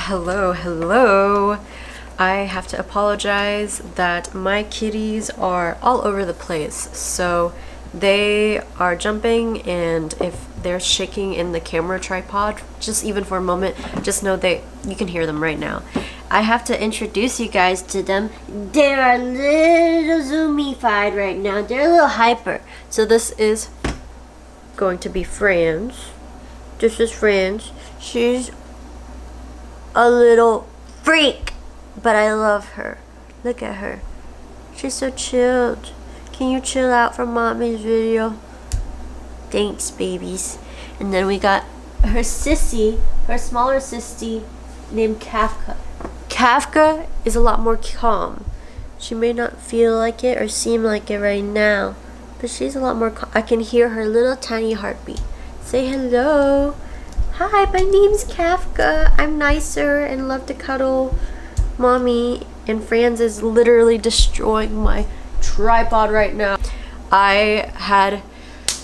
Hello. I have to apologize that my kitties are all over the place. So they are jumping, and if they're shaking in the camera tripod, just even for a moment, just know you can hear them right now. I have to introduce you guys to them. They're a little zoomified right now. They're a little hyper. So this is going to be Franz. This is Franz. She's a little freak, but I love her. Look at her. She's so chilled. Can you chill out from mommy's video? Thanks, babies. And then we got her sissy, her smaller sissy named Kafka. Kafka is a lot more calm. She may not feel like it or seem like it right now, but she's a lot more calm. I can hear her little tiny heartbeat. Say hello. Hi, my name's Kafka. I'm nicer and love to cuddle mommy, and Franz is literally destroying my tripod right now. I had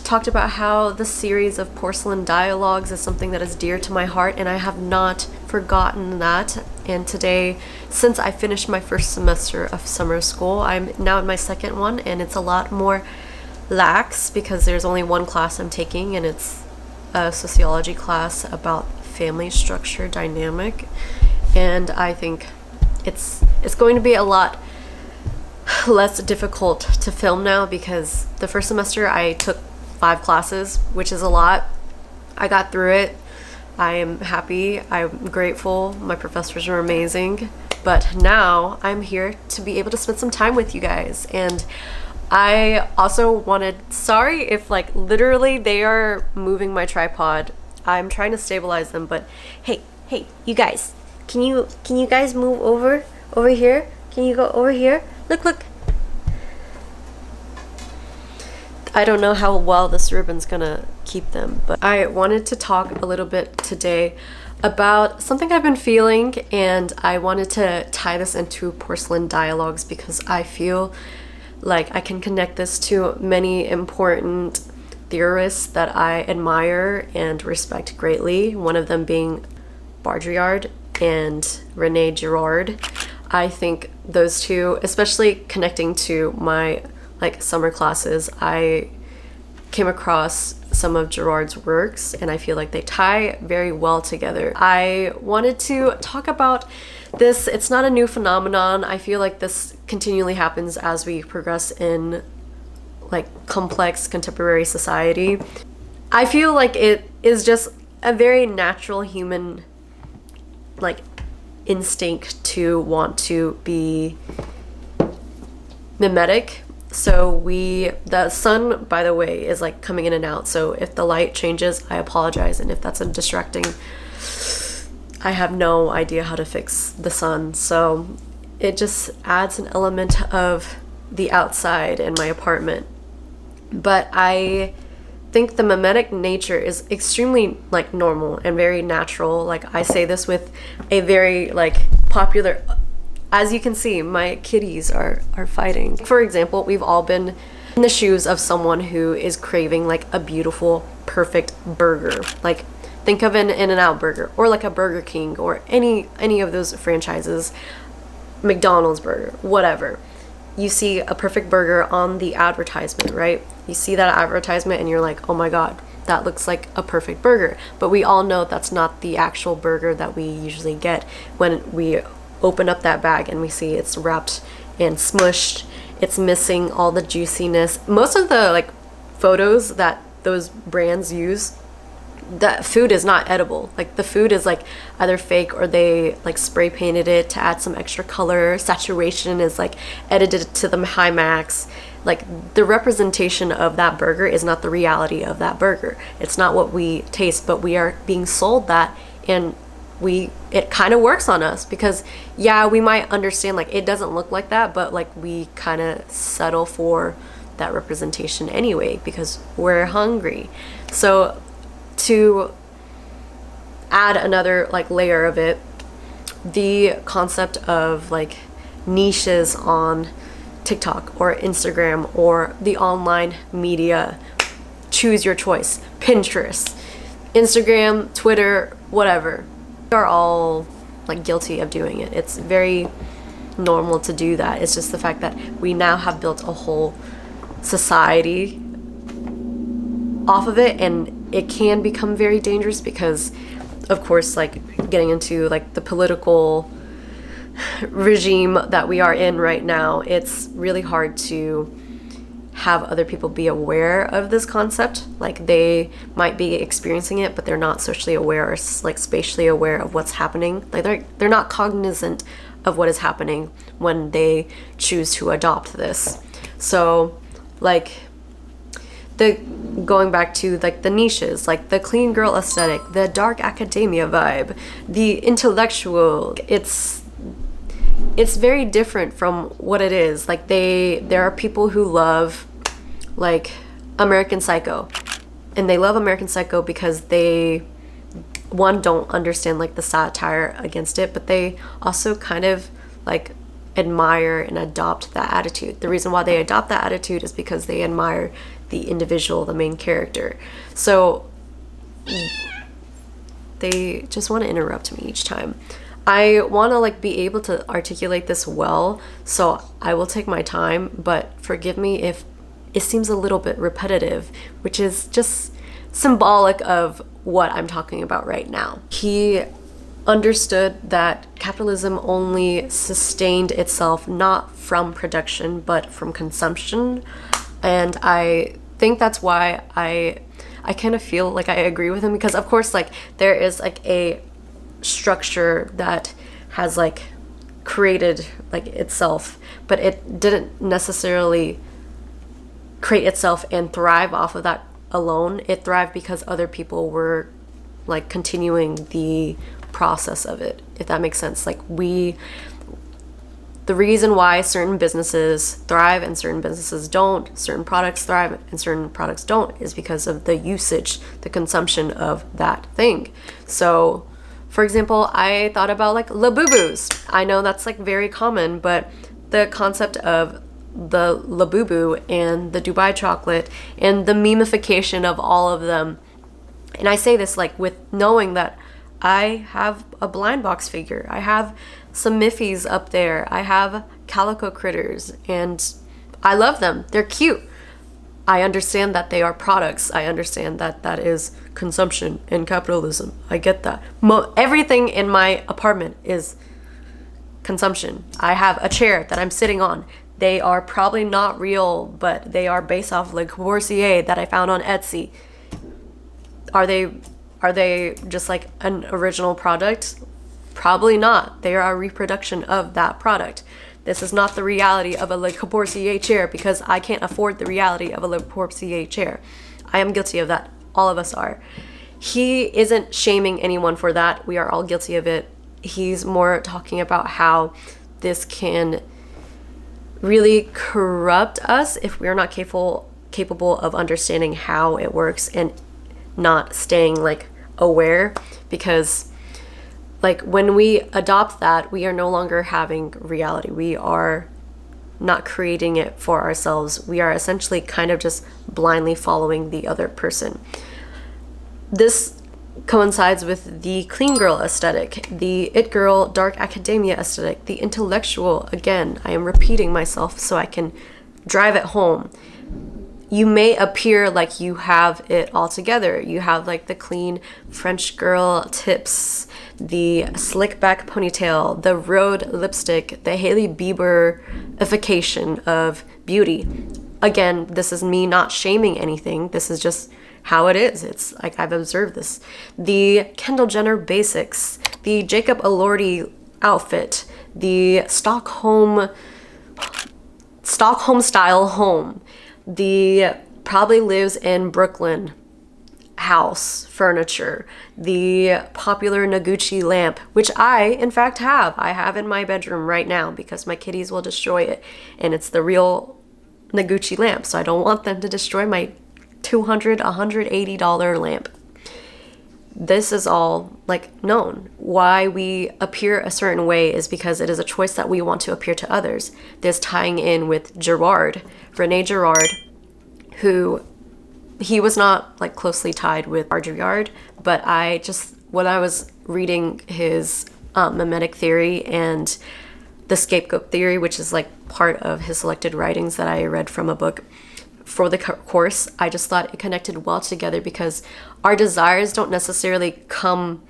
talked about how the series of Porcelain Dialogues is something that is dear to my heart, and I have not forgotten that. And today, since I finished my first semester of summer school, I'm now in my second one, and it's a lot more lax because there's only one class I'm taking, and it's a sociology class about family structure dynamic. And I think it's going to be a lot less difficult to film now, because the first semester I took 5 classes, which is a lot. I got through it. I am happy. I'm grateful. My professors are amazing. But now I'm here to be able to spend some time with you guys. And I also wanted, sorry if like literally they are moving my tripod. I'm trying to stabilize them, but hey, you guys, can you guys move over here? Can you go over here? Look. I don't know how well this ribbon's gonna keep them, but I wanted to talk a little bit today about something I've been feeling, and I wanted to tie this into Porcelain Dialogues because I feel like I can connect this to many important theorists that I admire and respect greatly, one of them being Baudrillard and René Girard. I think those two, especially connecting to my summer classes, I came across some of Girard's works and I feel like they tie very well together. I wanted to talk about this. It's not a new phenomenon. I feel like this continually happens as we progress in complex contemporary society. I feel like it is just a very natural human instinct to want to be mimetic. So the sun, by the way, is coming in and out. So if the light changes, I apologize. And if that's a distracting, I have no idea how to fix the sun. So it just adds an element of the outside in my apartment. But I think the mimetic nature is extremely normal and very natural. I say this with a very popular, as you can see, my kitties are fighting. For example, we've all been in the shoes of someone who is craving a beautiful, perfect burger. Think of an In-N-Out burger, or a Burger King, or any of those franchises, McDonald's burger, whatever. You see a perfect burger on the advertisement, right? You see that advertisement and you're like, oh my God, that looks like a perfect burger. But we all know that's not the actual burger that we usually get when we open up that bag and we see it's wrapped and smushed. It's missing all the juiciness. Most of the photos that those brands use, that food is not edible. The food is either fake or they spray painted it to add some extra color. Saturation is edited to the high max. The representation of that burger is not the reality of that burger. It's not what we taste, but we are being sold that, and it kind of works on us because yeah, we might understand it doesn't look like that, but we kind of settle for that representation anyway because we're hungry. So to add another layer of it, the concept of niches on TikTok or Instagram or the online media, choose your choice, Pinterest, Instagram, Twitter, whatever, are all like guilty of doing it. It's very normal to do that. It's just the fact that we now have built a whole society off of it, and it can become very dangerous because, of course, like getting into like the political regime that we are in right now, it's really hard to have other people be aware of this concept. Like they might be experiencing it, but they're not socially aware or like spatially aware of what's happening. Like they're not cognizant of what is happening when they choose to adopt this. So like the going back to like the niches, like the clean girl aesthetic, the dark academia vibe, the intellectual, it's very different from what it is. Like there are people who love like American Psycho, and they love American Psycho because they, one, don't understand like the satire against it, but they also kind of like admire and adopt that attitude. The reason why they adopt that attitude is because they admire the individual, the main character. So they just want to interrupt me each time. I want to like be able to articulate this well, so I will take my time, but forgive me if it seems a little bit repetitive, which is just symbolic of what I'm talking about right now. He understood that capitalism only sustained itself not from production but from consumption, and I think that's why I kind of feel like I agree with him, because of course like there is like a structure that has like created like itself, but it didn't necessarily create itself and thrive off of that alone. It thrived because other people were like continuing the process of it, if that makes sense. Like the reason why certain businesses thrive and certain businesses don't, certain products thrive and certain products don't, is because of the usage, the consumption of that thing. So for example, I thought about like Labubus. I know that's like very common, but the concept of the Labubu and the Dubai chocolate and the memification of all of them. And I say this like with knowing that I have a blind box figure. I have some Miffies up there. I have calico critters and I love them. They're cute. I understand that they are products. I understand that that is consumption and capitalism. I get that. Everything in my apartment is consumption. I have a chair that I'm sitting on. They are probably not real, but they are based off Le Corbusier that I found on Etsy. Are they just like an original product? Probably not. They are a reproduction of that product. This is not the reality of a Le Corbusier chair because I can't afford the reality of a Le Corbusier chair. I am guilty of that. All of us are. He isn't shaming anyone for that. We are all guilty of it. He's more talking about how this can really corrupt us if we're not capable of understanding how it works and not staying like aware, because like when we adopt that, we are no longer having reality. We are not creating it for ourselves. We are essentially kind of just blindly following the other person. This coincides with the clean girl aesthetic, the it girl dark academia aesthetic, the intellectual. Again, I am repeating myself so I can drive it home. You may appear like you have it all together. You have like the clean French girl tips, the slick back ponytail, the Rhode lipstick, the Hailey Bieber-ification of beauty. Again, this is me not shaming anything. This is just how it is. It's like I've observed this. The Kendall Jenner basics, the Jacob Elordi outfit, the Stockholm style home, the probably lives in Brooklyn house furniture, the popular Noguchi lamp, which I in fact have. I have in my bedroom right now because my kitties will destroy it, and it's the real Noguchi lamp, so I don't want them to destroy my $180 lamp. This is all like known. Why we appear a certain way is because it is a choice that we want to appear to others. This tying in with Girard, René Girard, who he was not like closely tied with Baudrillard, but when I was reading his mimetic theory and the scapegoat theory, which is like part of his selected writings that I read from a book for the course. I just thought it connected well together because our desires don't necessarily come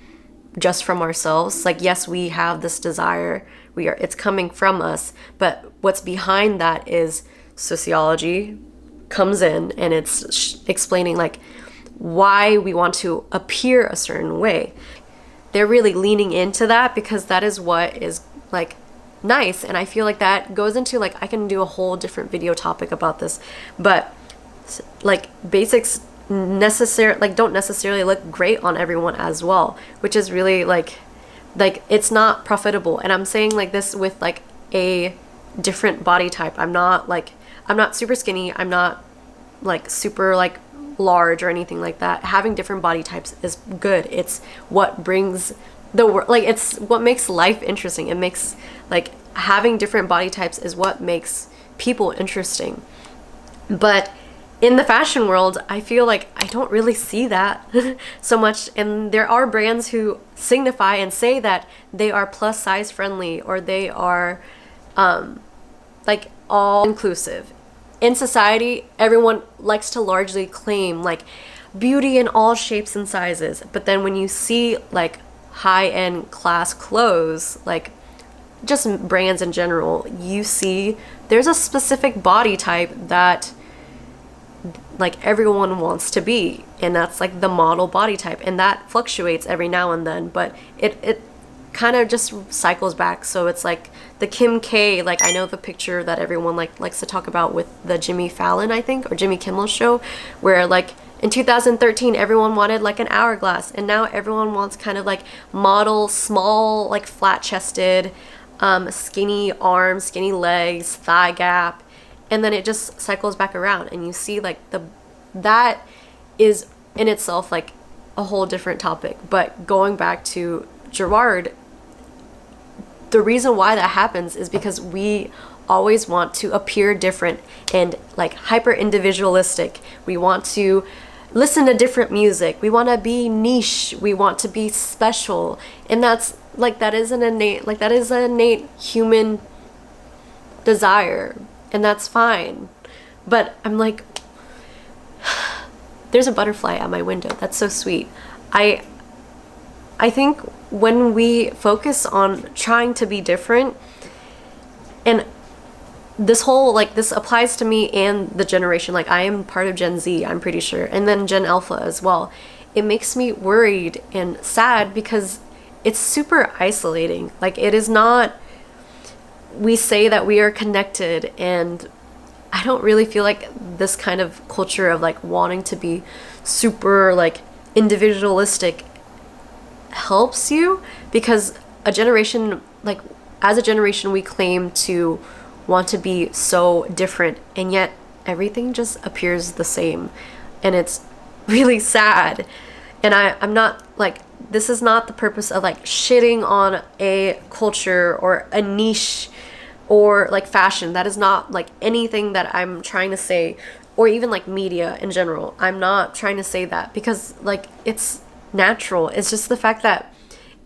just from ourselves. Like, yes, we have this desire, it's coming from us, but what's behind that is sociology comes in, and it's explaining like why we want to appear a certain way. They're really leaning into that because that is what is like nice, and I feel like that goes into like, I can do a whole different video topic about this, but like basics don't necessarily look great on everyone as well, which is really like it's not profitable. And I'm saying like this with like a different body type. I'm not super skinny, I'm not like super like large or anything like that. Having different body types is good. It's what brings it's what makes life interesting. It makes like having different body types is what makes people interesting. But in the fashion world, I feel like I don't really see that so much. And there are brands who signify and say that they are plus size friendly, or they are like all inclusive. In society, everyone likes to largely claim like beauty in all shapes and sizes. But then when you see like high-end class clothes, like just brands in general, you see there's a specific body type that like everyone wants to be, and that's like the model body type, and that fluctuates every now and then, but it kind of just cycles back. So it's like the Kim K, like I know the picture that everyone likes to talk about with the Jimmy Fallon, I think, or Jimmy Kimmel show, where like in 2013 everyone wanted like an hourglass, and now everyone wants kind of like model, small, like flat-chested, skinny arms, skinny legs, thigh gap, and then it just cycles back around, and you see like that is in itself like a whole different topic. But going back to Girard, the reason why that happens is because we always want to appear different and like hyper individualistic. We want to listen to different music. We want to be niche. We want to be special. And that's like, that is an innate human desire, and that's fine. But I'm like, there's a butterfly at my window. That's so sweet. I think when we focus on trying to be different, and this whole, like, this applies to me and the generation, like I am part of Gen Z, I'm pretty sure, and then Gen Alpha as well. It makes me worried and sad because it's super isolating. Like, it is not, we say that we are connected, and I don't really feel like this kind of culture of like wanting to be super like individualistic helps you, because a generation, like as a generation, we claim to want to be so different, and yet everything just appears the same, and it's really sad. And I'm not like, this is not the purpose of like shitting on a culture or a niche or like fashion. That is not like anything that I'm trying to say, or even like media in general. I'm not trying to say that, because like it's natural. It's just the fact that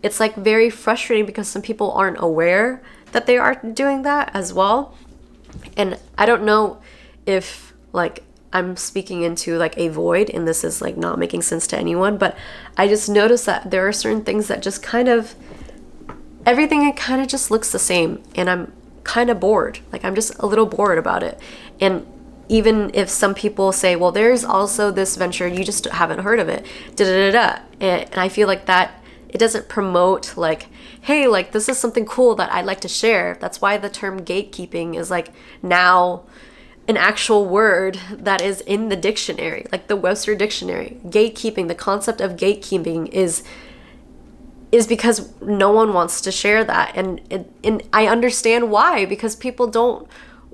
it's like very frustrating because some people aren't aware that they are doing that as well. And I don't know if like I'm speaking into like a void and this is like not making sense to anyone, but I just noticed that there are certain things that just kind of, everything, it kind of just looks the same, and I'm kind of bored. Like, I'm just a little bored about it. And even if some people say, well, there's also this venture, you just haven't heard of it, and I feel like that it doesn't promote like, hey, like this is something cool that I'd like to share. That's why the term gatekeeping is like now an actual word that is in the dictionary, like the Webster dictionary. Gatekeeping, the concept of gatekeeping is because no one wants to share that. And I understand why, because people don't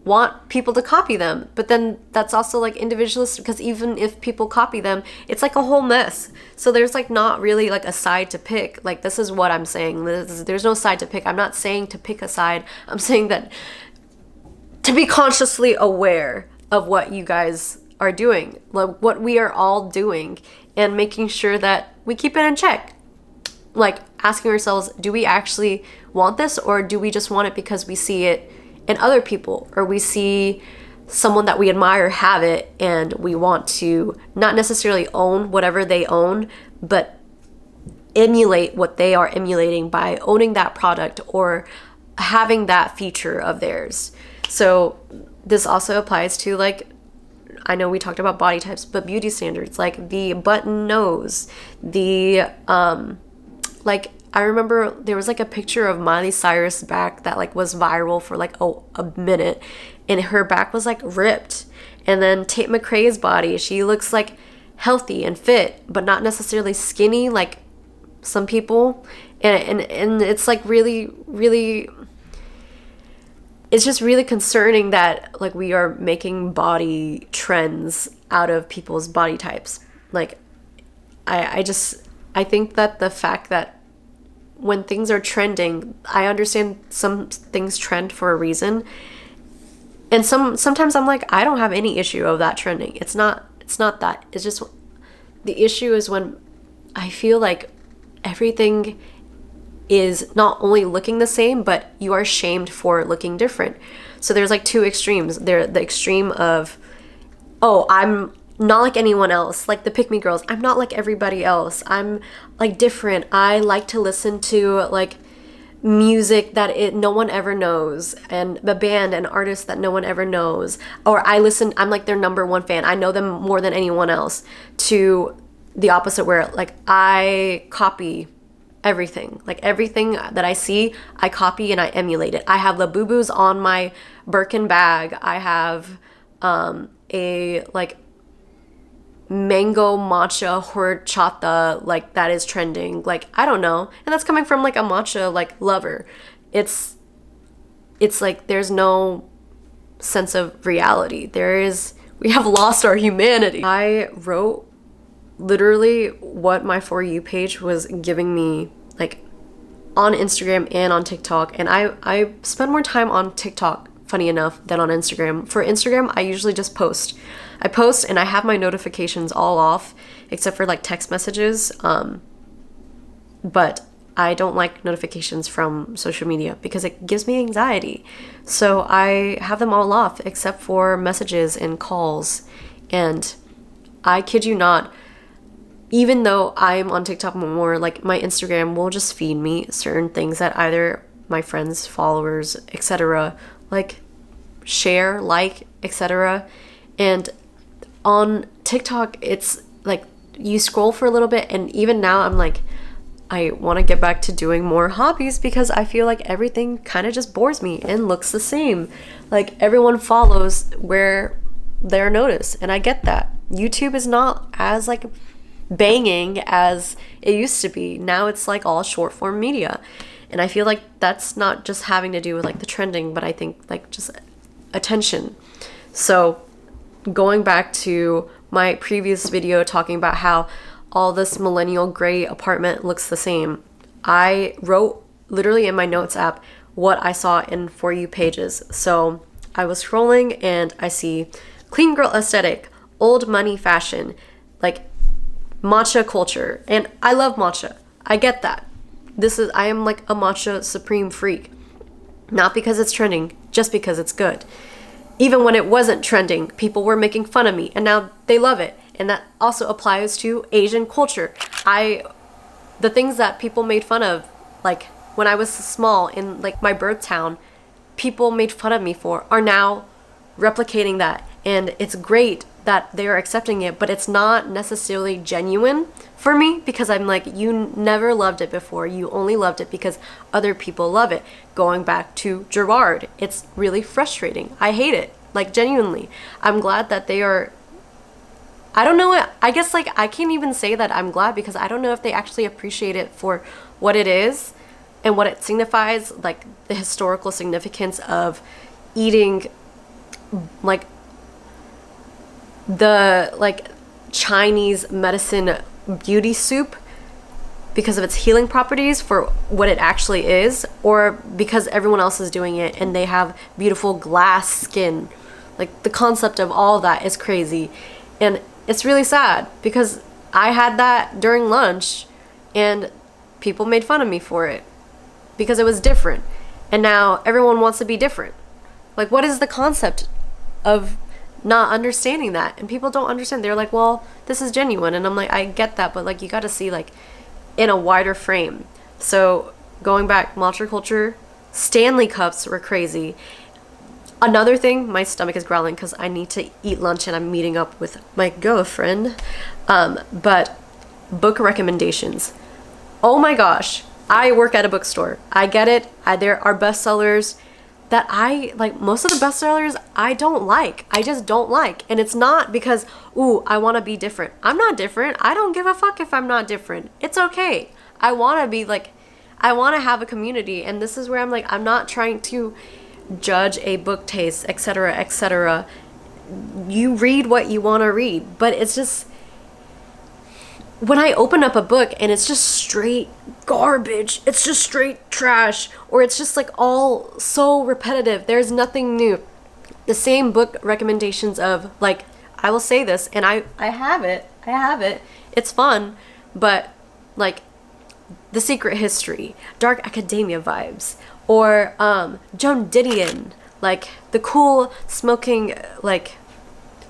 want people to copy them. But then that's also like individualist, because even if people copy them, it's like a whole mess. So there's like not really like a side to pick. Like, this is what I'm saying. There's no side to pick. I'm not saying to pick a side. I'm saying that to be consciously aware of what you guys are doing, like what we are all doing, and making sure that we keep it in check. like asking ourselves, do we actually want this, or do we just want it because we see it in other people, or we see someone that we admire have it and we want to not necessarily own whatever they own, but emulate what they are emulating by owning that product or having that feature of theirs. So this also applies to, like, I know we talked about body types, but beauty standards, like the button nose, the like, I remember there was like a picture of Miley Cyrus' back that like was viral for like a minute, and her back was like ripped. And then Tate McRae's body, she looks like healthy and fit, but not necessarily skinny like some people. And it's like really, really, it's just really concerning that like we are making body trends out of people's body types. Like, I think that the fact that when things are trending, I understand some things trend for a reason. And sometimes I'm like, I don't have any issue of that trending. It's not that. It's just, the issue is when I feel like everything is not only looking the same, but you are shamed for looking different. So there's like two extremes. There's the extreme of, oh, I'm not like anyone else, like the pick me girls. I'm not like everybody else. I'm like different. I like to listen to like music that no one ever knows, and the band and artist that no one ever knows. Or I'm like their number one fan. I know them more than anyone else. To the opposite, where like I copy everything. Like everything that I see, I copy and I emulate it. I have Labubus on my Birkin bag. I have a like mango matcha horchata like that is trending, like I don't know, and that's coming from like a matcha like lover. It's like there's no sense of reality. We have lost our humanity. I wrote literally what my For You page was giving me, like on Instagram and on TikTok, and I spend more time on TikTok, funny enough, than on Instagram. For Instagram, I usually just post. I post and I have my notifications all off, except for like text messages. But I don't like notifications from social media because it gives me anxiety. So I have them all off except for messages and calls. And I kid you not, even though I'm on TikTok more, like my Instagram will just feed me certain things that either my friends, followers, etc. like share, like, etc. And on TikTok, it's like you scroll for a little bit, and even now I'm like, I want to get back to doing more hobbies because I feel like everything kind of just bores me and looks the same. Like everyone follows where they're noticed, and I get that. YouTube is not as like banging as it used to be. Now it's like all short form media, and I feel like that's not just having to do with like the trending, but I think like just attention. So going back to my previous video talking about how all this millennial gray apartment looks the same, I wrote literally in my notes app what I saw in For You pages. So I was scrolling and I see clean girl aesthetic, old money fashion, like matcha culture. And I love matcha. I get that. I am like a matcha supreme freak. Not because it's trending, just because it's good. Even when it wasn't trending, people were making fun of me, and now they love it. And that also applies to Asian culture. The things that people made fun of, like when I was small in like my birth town, people made fun of me for, are now replicating that. And it's great that they're accepting it, but it's not necessarily genuine for me, because I'm like, you never loved it before. You only loved it because other people love it. Going back to Girard, it's really frustrating. I hate it, like genuinely. I'm glad that they are, I don't know, I guess like I can't even say that I'm glad, because I don't know if they actually appreciate it for what it is and what it signifies, like the historical significance of eating like the like Chinese medicine beauty soup because of its healing properties for what it actually is, or because everyone else is doing it and they have beautiful glass skin. Like the concept of all that is crazy, and it's really sad because I had that during lunch and people made fun of me for it because it was different. And now everyone wants to be different. Like, what is the concept of not understanding that? And people don't understand. They're like, well, this is genuine. And I'm like, I get that, but like, you got to see like in a wider frame. So going back, monster culture, Stanley cups were crazy. Another thing, my stomach is growling because I need to eat lunch and I'm meeting up with my girlfriend. But book recommendations. Oh my gosh. I work at a bookstore. I get it. There are bestsellers that I like. Most of the bestsellers I don't like. I just don't like. And it's not because, ooh, I want to be different. I'm not different. I don't give a fuck if I'm not different. It's okay. I want to be like, I want to have a community. And this is where I'm like, I'm not trying to judge a book taste, etc., etc. You read what you want to read. But it's just, when I open up a book and it's just straight garbage, it's just straight trash, or it's just like all so repetitive, there's nothing new. The same book recommendations of like, I will say this, and I have it, it's fun, but like The Secret History, Dark Academia vibes, or Joan Didion, like the cool smoking like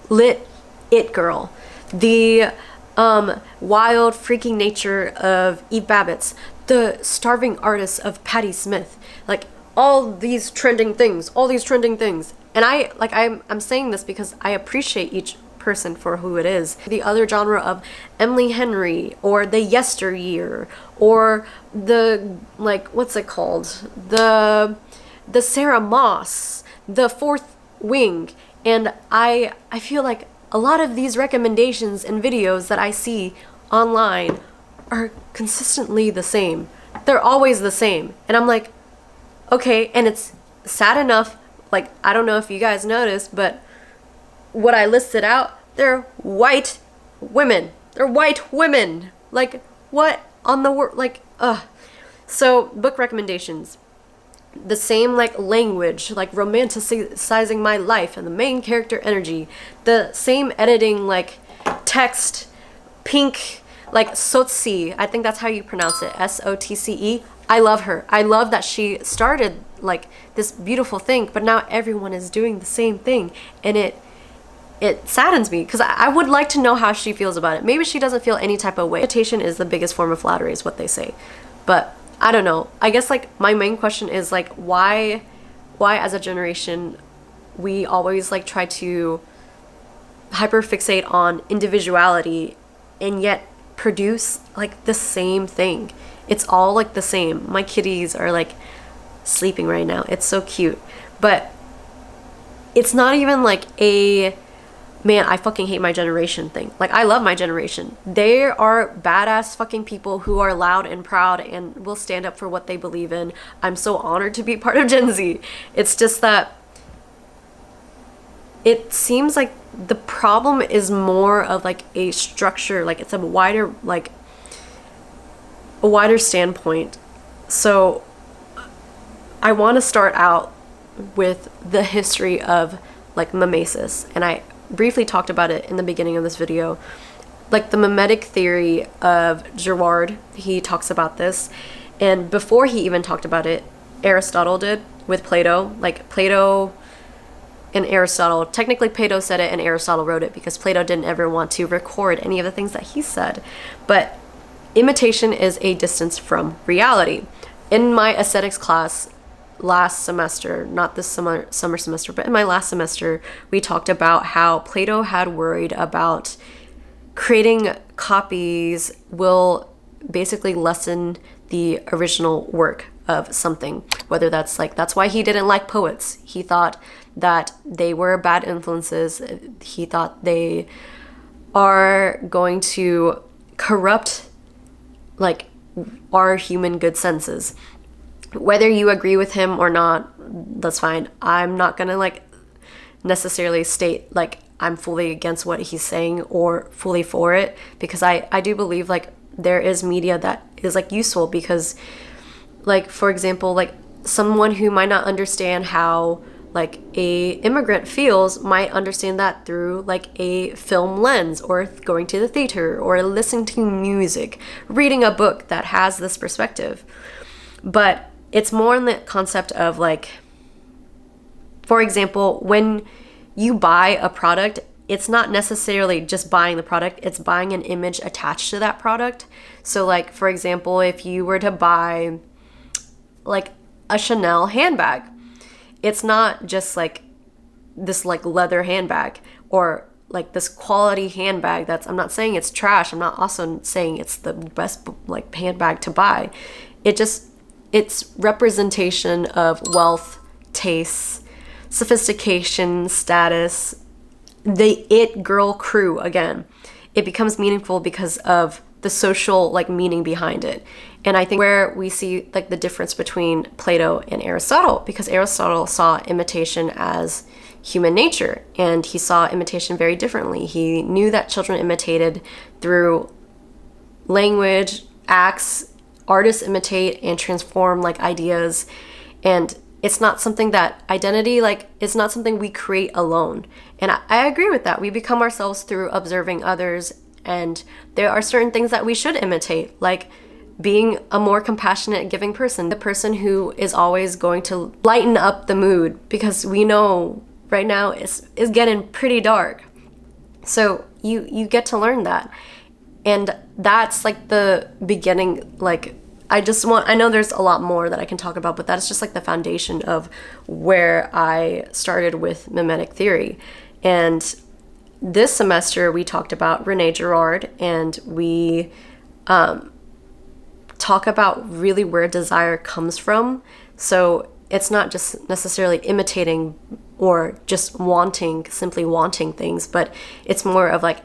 lit it girl, the wild freaking nature of Eve Babbitt's, the starving artist of Patti Smith, like all these trending things. And I'm saying this because I appreciate each person for who it is. The other genre of Emily Henry, or the yesteryear, or the like, what's it called? The Sarah Moss, the Fourth Wing. And I feel like a lot of these recommendations and videos that I see online are consistently the same. They're always the same. And I'm like, okay, and it's sad enough, like, I don't know if you guys noticed, but what I listed out, they're white women. They're white women. Like, what on the word, like, So, book recommendations. The same like language, like romanticizing my life and the main character energy. The same editing, like text, pink, like Sotsi. I think that's how you pronounce it. Sotce. I love her. I love that she started like this beautiful thing, but now everyone is doing the same thing, and it saddens me because I would like to know how she feels about it. Maybe she doesn't feel any type of way. Imitation is the biggest form of flattery, is what they say, but I don't know. I guess like my main question is like, why as a generation we always like try to hyperfixate on individuality and yet produce like the same thing. It's all like the same. My kitties are like sleeping right now. It's so cute. But it's not even like a man, I fucking hate my generation thing. Like, I love my generation. There are badass fucking people who are loud and proud and will stand up for what they believe in. I'm so honored to be part of Gen Z. It's just that it seems like the problem is more of like a structure, like it's a wider standpoint. So I want to start out with the history of like mimesis, and I briefly talked about it in the beginning of this video. Like the mimetic theory of Girard, he talks about this, and before he even talked about it, Aristotle did with Plato. Like Plato and Aristotle, technically Plato said it and Aristotle wrote it because Plato didn't ever want to record any of the things that he said. But imitation is a distance from reality. In my aesthetics class last semester, not this summer semester, but in my last semester, we talked about how Plato had worried about creating copies will basically lessen the original work of something. Whether that's like, that's why he didn't like poets. He thought that they were bad influences. He thought they are going to corrupt like our human good senses. Whether you agree with him or not, that's fine. I'm not gonna like necessarily state like I'm fully against what he's saying or fully for it, because I do believe like there is media that is like useful, because like, for example, like someone who might not understand how like a immigrant feels might understand that through like a film lens, or going to the theater, or listening to music, reading a book that has this perspective. But it's more in the concept of like, for example, when you buy a product, it's not necessarily just buying the product, it's buying an image attached to that product. So like, for example, if you were to buy like a Chanel handbag, it's not just like this like leather handbag or like this quality handbag that's, I'm not saying it's trash, I'm not also saying it's the best like handbag to buy. It's representation of wealth, tastes, sophistication, status, the it girl crew. Again, it becomes meaningful because of the social like meaning behind it. And I think where we see like the difference between Plato and Aristotle, because Aristotle saw imitation as human nature, and he saw imitation very differently. He knew that children imitated through language, acts, artists imitate and transform like ideas. And it's not something that identity, like it's not something we create alone. And I agree with that. We become ourselves through observing others, and there are certain things that we should imitate, like being a more compassionate, giving person, the person who is always going to lighten up the mood, because we know right now it's getting pretty dark. So you get to learn that. And that's like the beginning. Like I know there's a lot more that I can talk about, but that's just like the foundation of where I started with mimetic theory. And this semester we talked about René Girard, and we talk about really where desire comes from. So it's not just necessarily imitating or just simply wanting things, but it's more of like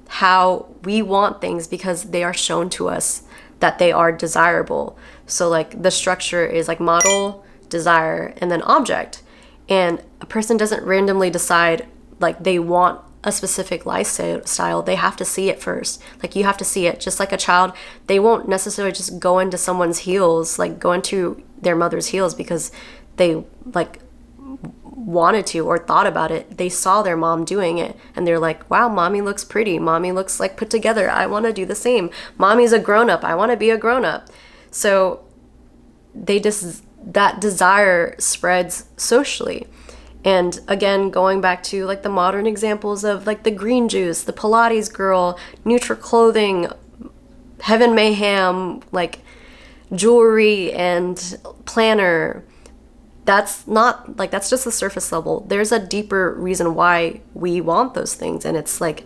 how we want things because they are shown to us that they are desirable. So like the structure is like model, desire, and then object. And a person doesn't randomly decide like they want a specific lifestyle. They have to see it first. Like you have to see it. Just like a child, they won't necessarily just go into someone's heels, like go into their mother's heels because they like wanted to or thought about it. They saw their mom doing it and they're like, wow, mommy looks pretty. Mommy looks like put together. I want to do the same. Mommy's a grown-up. I want to be a grown-up. So that desire spreads socially. And again, going back to like the modern examples of like the green juice, the Pilates girl, neutral clothing, Heaven Mayhem, like jewelry and planner, that's just the surface level. There's a deeper reason why we want those things. And it's like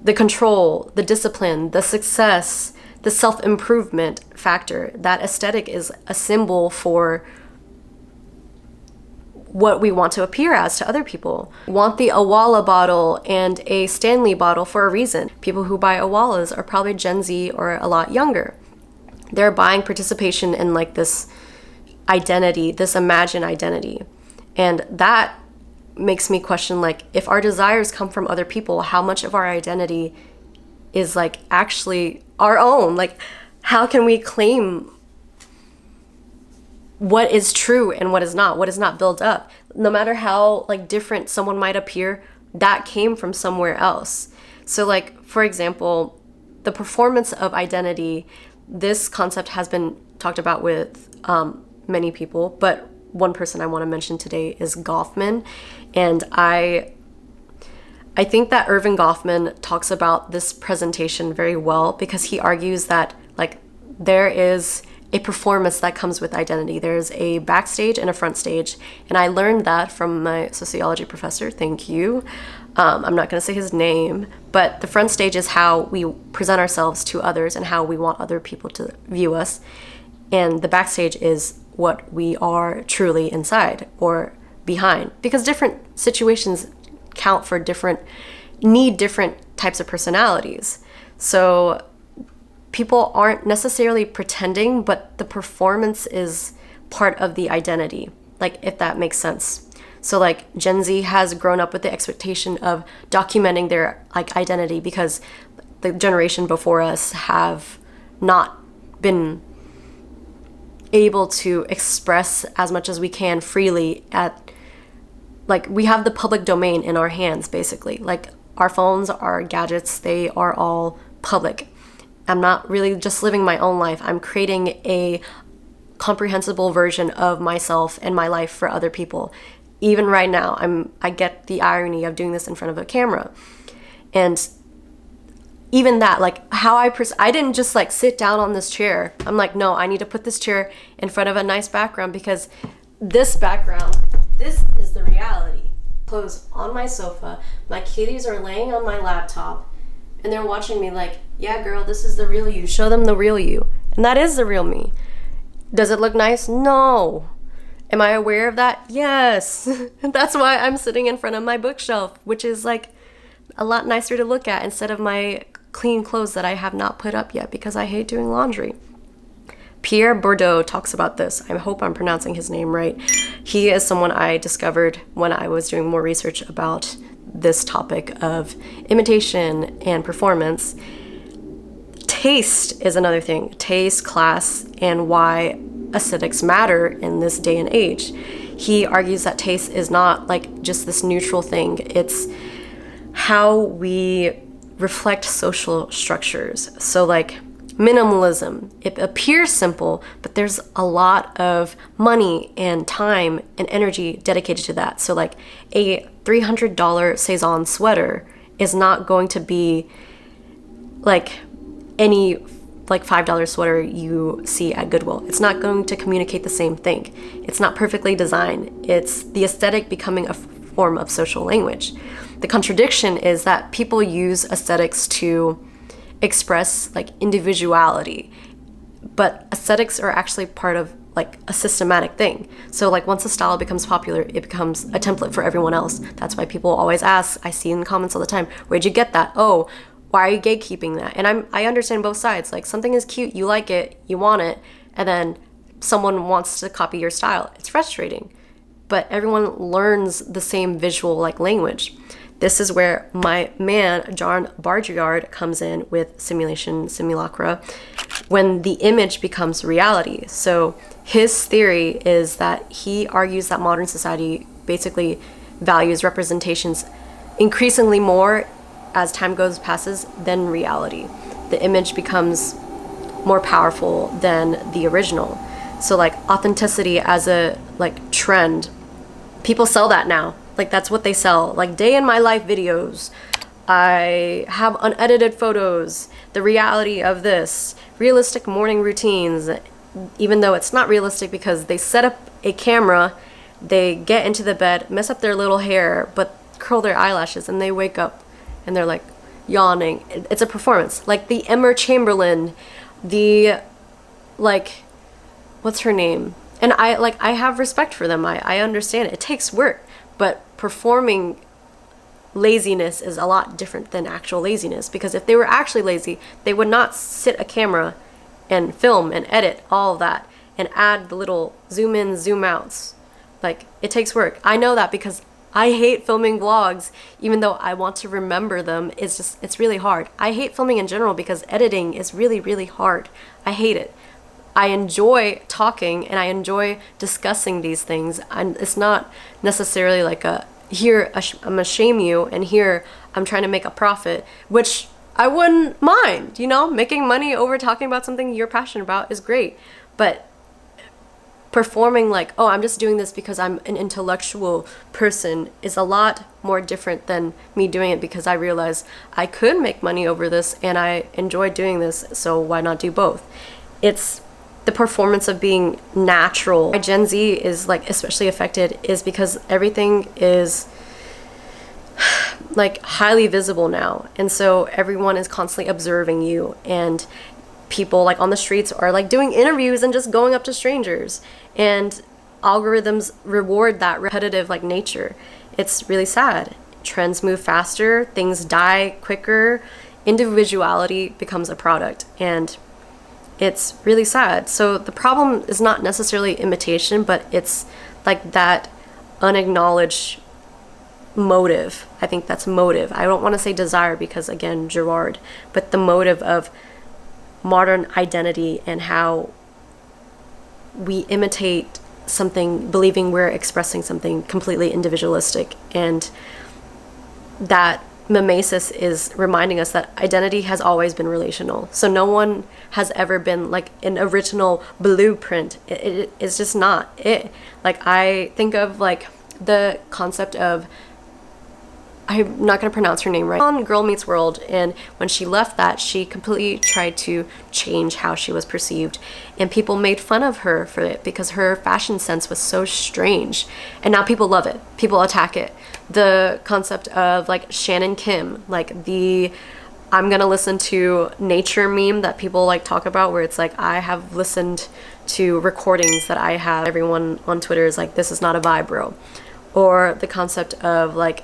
the control, the discipline, the success, the self-improvement factor. That aesthetic is a symbol for what we want to appear as to other people. Want the Awala bottle and a Stanley bottle for a reason. People who buy Awalas are probably Gen Z or a lot younger. They're buying participation in like this identity, this imagined identity. And that makes me question, like, if our desires come from other people, how much of our identity is like actually our own? Like, how can we claim what is true and what is not built up? No matter how like different someone might appear, that came from somewhere else. So like, for example, the performance of identity, this concept has been talked about with many people, but one person I want to mention today is Goffman. And I think that Irving Goffman talks about this presentation very well, because he argues that like there is a performance that comes with identity. There's a backstage and a front stage. And I learned that from my sociology professor. Thank you. I'm not going to say his name, but the front stage is how we present ourselves to others and how we want other people to view us. And the backstage is what we are truly inside or behind, because different situations need different types of personalities. So people aren't necessarily pretending, but the performance is part of the identity, like, if that makes sense. So like Gen Z has grown up with the expectation of documenting their like identity, because the generation before us have not been able to express as much as we can freely at like we have the public domain in our hands, basically. Like our phones, our gadgets, they are all public. I'm not really just living my own life. I'm creating a comprehensible version of myself and my life for other people. Even right now, I get the irony of doing this in front of a camera. And even that, like how I didn't just like sit down on this chair. I'm like, no, I need to put this chair in front of a nice background, because this background, this is the reality. Clothes on my sofa, my kitties are laying on my laptop, and they're watching me like, yeah, girl, this is the real you. Show them the real you. And that is the real me. Does it look nice? No. Am I aware of that? Yes. That's why I'm sitting in front of my bookshelf, which is like a lot nicer to look at instead of my clean clothes that I have not put up yet because I hate doing laundry. Pierre Bourdieu talks about this. I hope I'm pronouncing his name right. He is someone I discovered when I was doing more research about this topic of imitation and performance. Taste is another thing. Taste, class, and why aesthetics matter in this day and age. He argues that taste is not like just this neutral thing. It's how we reflect social structures. So like minimalism, it appears simple, but there's a lot of money and time and energy dedicated to that. So like a $300 Cezanne sweater is not going to be like any like $5 sweater you see at Goodwill. It's not going to communicate the same thing. It's not perfectly designed. It's the aesthetic becoming a form of social language. The contradiction is that people use aesthetics to express like individuality, but aesthetics are actually part of like a systematic thing. So like once a style becomes popular, it becomes a template for everyone else. That's why people always ask, I see in the comments all the time, where'd you get that? Oh, why are you gatekeeping that? And I understand both sides. Like something is cute, you like it, you want it, and then someone wants to copy your style. It's frustrating, but everyone learns the same visual like language. This is where my man, Jean Baudrillard, comes in with simulation, simulacra, when the image becomes reality. So his theory is that he argues that modern society basically values representations increasingly more as time passes than reality. The image becomes more powerful than the original. So like authenticity as a like trend, people sell that now. Like that's what they sell. Like day in my life videos. I have unedited photos. The reality of this. Realistic morning routines. Even though it's not realistic because they set up a camera, they get into the bed, mess up their little hair, but curl their eyelashes, and they wake up and they're like yawning. It's a performance. Like the Emma Chamberlain, the like, what's her name? And I have respect for them. I understand it. It takes work. But performing laziness is a lot different than actual laziness, because if they were actually lazy, they would not sit a camera and film and edit all of that and add the little zoom in, zoom outs. Like it takes work. I know that because I hate filming vlogs, even though I want to remember them. It's really hard. I hate filming in general because editing is really, really hard. I hate it. I enjoy talking and I enjoy discussing these things, and it's not necessarily like here I'm gonna shame you and here I'm trying to make a profit, which I wouldn't mind, making money over talking about something you're passionate about is great, but performing like, oh, I'm just doing this because I'm an intellectual person is a lot more different than me doing it because I realize I could make money over this and I enjoy doing this, so why not do both? It's the performance of being natural. Why Gen Z is like especially affected is because everything is like highly visible now, and so everyone is constantly observing you, and people like on the streets are like doing interviews and just going up to strangers, and algorithms reward that repetitive like nature. It's really sad. Trends move faster, things die quicker, individuality becomes a product, and it's really sad. So the problem is not necessarily imitation, but it's like that unacknowledged motive. I think that's motive. I don't want to say desire because again, Girard, but the motive of modern identity and how we imitate something, believing we're expressing something completely individualistic. And that mimesis is reminding us that identity has always been relational. So no one has ever been like an original blueprint. It's just not it. Like, I think of like the concept of, I'm not going to pronounce her name right, on Girl Meets World, and when she left that, she completely tried to change how she was perceived, and people made fun of her for it because her fashion sense was so strange, and now people love it, people attack it. The concept of like Shannon Kim, like the I'm gonna listen to nature meme that people like talk about, where it's like, I have listened to recordings that I have, everyone on Twitter is like, this is not a vibe, bro. Or the concept of like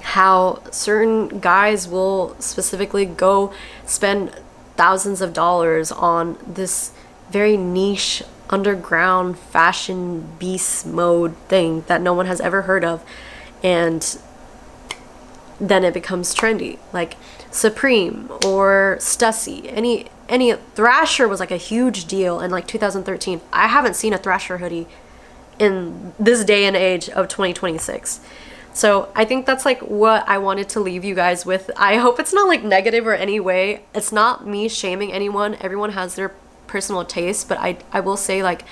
how certain guys will specifically go spend thousands of dollars on this very niche underground fashion beast mode thing that no one has ever heard of, and then it becomes trendy, like Supreme or Stussy. Any Thrasher was like a huge deal in like 2013. I haven't seen a Thrasher hoodie in this day and age of 2026. So I think that's like what I wanted to leave you guys with. I hope it's not like negative or any way. It's not me shaming anyone. Everyone has their personal taste, but I will say, like,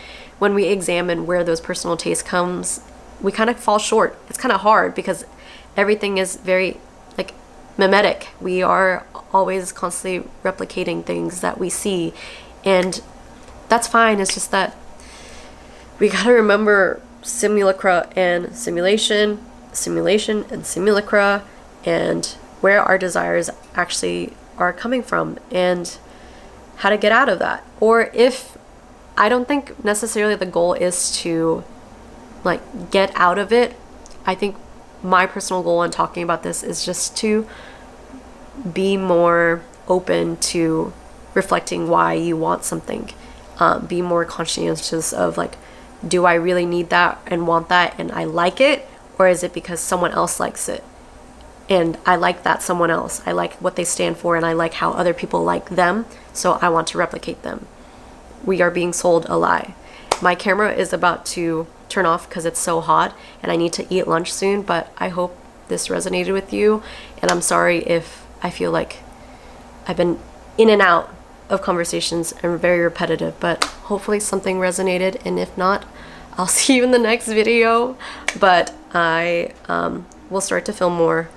when we examine where those personal tastes comes, we kind of fall short. It's kind of hard because everything is very like mimetic. We are always constantly replicating things that we see, and that's fine. It's just that we got to remember simulacra and simulation, simulation and simulacra, and where our desires actually are coming from and how to get out of that. Or if, I don't think necessarily the goal is to like get out of it. I think my personal goal in talking about this is just to be more open to reflecting why you want something. Be more conscientious of like, do I really need that and want that and I like it? Or is it because someone else likes it and I like that someone else? I like what they stand for and I like how other people like them, so I want to replicate them. We are being sold a lie. My camera is about to turn off because it's so hot and I need to eat lunch soon, but I hope this resonated with you, and I'm sorry if I feel like I've been in and out of conversations and very repetitive, but hopefully something resonated, and if not, I'll see you in the next video. But I will start to film more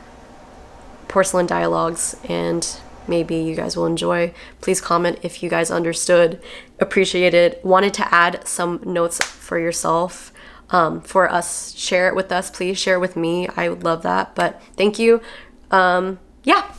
Porcelain Dialogues, and maybe you guys will enjoy. Please comment if you guys understood, appreciated, wanted to add some notes for yourself, for us, share it with us. Please share it with me. I would love that. But thank you. Yeah.